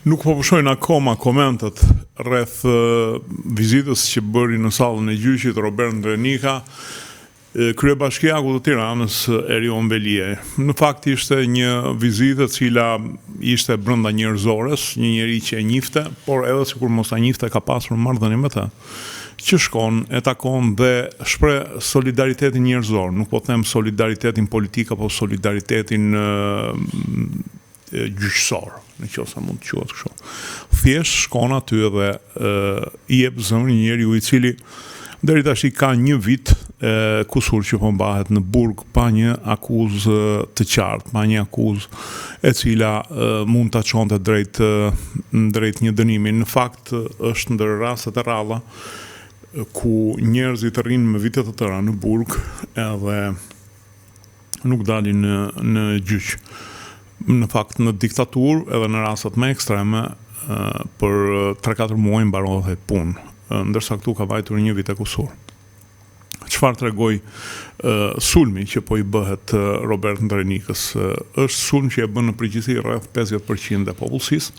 Nuk po pushojnë akoma komentet rreth vizitës që bëri në sallën e gjyqit Robert Ndrenika, kryebashkiaku të Tiranës Erion Velie. Në fakt ishte një vizitë e cila ishte brenda njerëzores, një njeri që e njifte, por edhe sikur mos ta njifte ka pasur marrëdhënie me të, që shkon, e takon dhe shpreh solidaritetin njerëzor. Nuk po them solidaritetin politik apo solidaritetin gjyqësor, në qoftë mund të quhet kështu. Thjesht shkon aty dhe i jep zemrën një njeriu i cili deri tash ka një vit kusur që po mbahet në burg pa një akuzë të qartë, pa një akuzë e cila mund ta çonte drejt një dënimi. Në fakt është ndër rastet e rralla ku njerëzit rrinë me vite të tëra në burg edhe nuk dalin në gjyq. Në fakt në diktaturë edhe në rastet më ekstreme për 3-4 muaj mbarohet punë, ndërsa këtu ka vajtur një vit e kusur. Çfarë tregoi sulmi që po i bëhet Robert Ndrenikës? Është sulm që e bën në përgjithësi rreth 50% e popullsisë.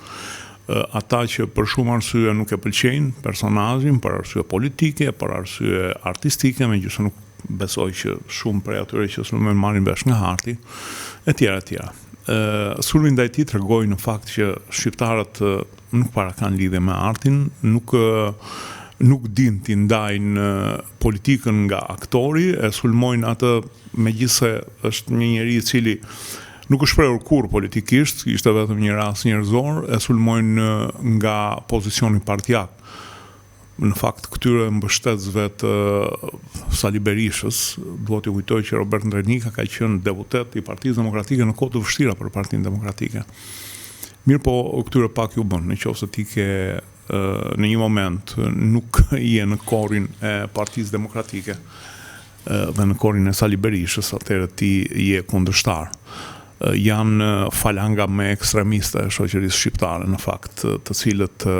Ata që për shumë arsye nuk e pëlqejnë personazhin, për arsye politike, për arsye artistike, megjithëse nuk besoj që shumë prej atyre që sulmojnë marrin vesh nga harti, etj. Sulmi ndaj tij tregoi në fakt që shqiptarët nuk para kanë lidhje me artin, nuk din t'i ndajnë politikën nga aktori, e sulmojnë atë megjithëse është një njeri i cili nuk është shprehur kurrë politikisht, ishte vetëm një rast njerëzor, e sulmojnë nga pozicioni partijak. Në fakt këtyre mbështetësve të Sali Berishës, duhet t'ju kujtoj që Robert Ndrenika ka qenë deputet i Partisë Demokratike në kohë të vështira për Partinë Demokratike. Mirë po këtyre pak ju bën, nëse ti ke në një moment nuk je në korrin e Partisë Demokratike dhe në korrin e Sali Berishës, atëherë ti je kundërshtar. Janë falanga me ekstremiste e shoqërisë shqiptare në fakt, të cilët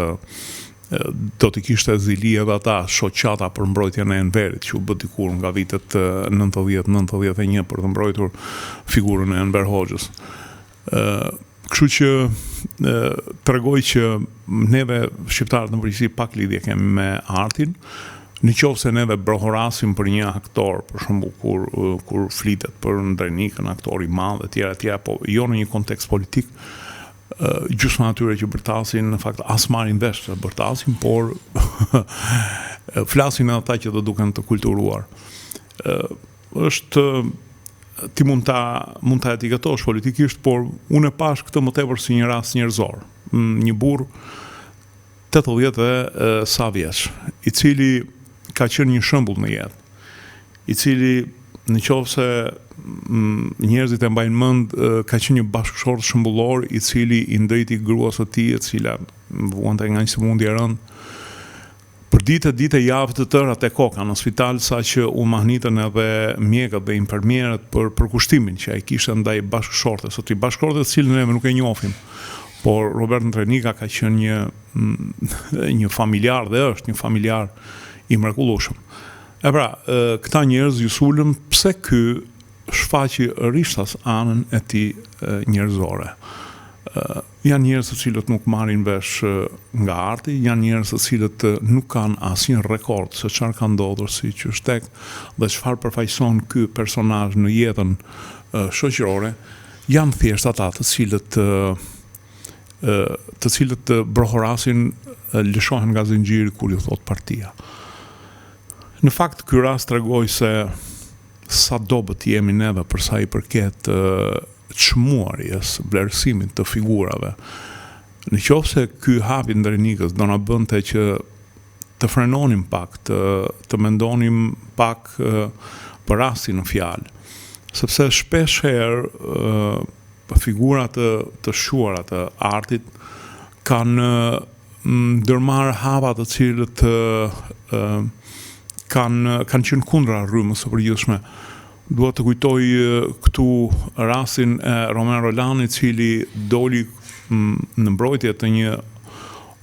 do t'i kishte zili edhe ata shoqata për mbrojtjen e Enverit që u bë dikur nga vitet 90-91 për të mbrojtur figurën e Enver Hoxhës. Kështu që tregoj që neve shqiptarët në përgjithësi pak lidhje kemi me artin. Në qoftë se neve brohorasim për një aktor, për shembull kur flitet për Ndrenikën, aktor i madh etj, po jo në një kontekst politik, gjysma atyre që bërtasin në fakt as marrin vesh se bërtasin, por flasin edhe ata që do duken të kulturuar. Ti mund ta etiketosh politikisht, por unë e pash këtë më tepër si një rast njerëzor. Një burr 80 sa vjeç, i cili ka qenë një shembull në jetë, i cili në qoftë se njerëzit e mbajnë mend, ka qenë një bashkëshort shembullor i cili i ndriti gruas së tij, e cila vuante nga një sëmundje e rëndë, për ditë javë të tëra te koka në spital, saqë u mahnitën edhe mjekët dhe infermierët për kushtimin që ai kishte ndaj bashkëshortes së tij, bashkëshortes të cilën ne nuk e njohim. Por Robert Ndrenika ka qenë një familjar dhe është një familjar i mrekullueshëm. E pra, këta njerëz ju sulën pse ky shfaqi rishtas anën e tij njerëzore. Janë njerëz të cilët nuk marrin vesh nga arti, janë njerëz të cilët nuk kanë asnjë rekord se çfarë ka ndodhur siç është tek dhe çfarë përfaqëson ky personazh në jetën shoqërore, janë thjesht ata të cilët brohorasin lëshohen nga zinxhiri kur ju thot partia. Në fakt ky rast tregoj se sa dobët jemi neve për sa i përket çmuarjes, vlerësimit të figurave. Në qoftë se ky hapi Ndrenikës do na bënte që të frenonim pak, të mendonim pak për rastin në fjalë, sepse shpesh herë figurat të shuara të artit kanë ndërmarrë hapa të cilët kanë qenë kundra rrymës së përgjithshme. Dua të kujtoj këtu rastin e Romain Rolani, i cili doli në mbrojtje të një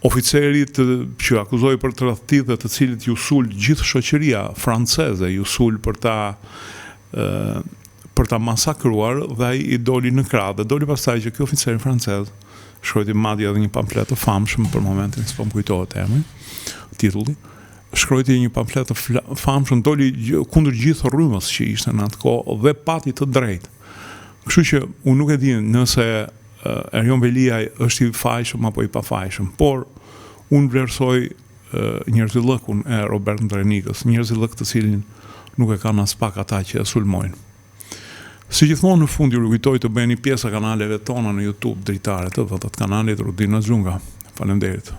oficeri që akuzoi për tradhtim dhe të cilit ju sul gjithë shoqëria franceze, ju sul për për ta masakruar dhe ai I doli në krah dhe doli pastaj që ky oficer francez shkruajti madje edhe një pamflet të famshëm për momentin, s'po më kujtohet emri, titulli. Shkruajti një pamflet të famshëm, doli kundër gjithë rrymës që ishte në atë kohë dhe pati të drejtë. Kështu që unë nuk e di nëse Erjon Veliaj është I fajshëm apo I pafajshëm, por unë vlerësoj njerëzillëkun e Robert Ndrenikës, njerëzillëk të cilin nuk e kanë as pak ata që e sulmojnë. Si gjithmonë në fund ju kujtoj të bëni pjesë kanaleve tona në YouTube dritare të kanalit Rudina Xhunga. Faleminderit.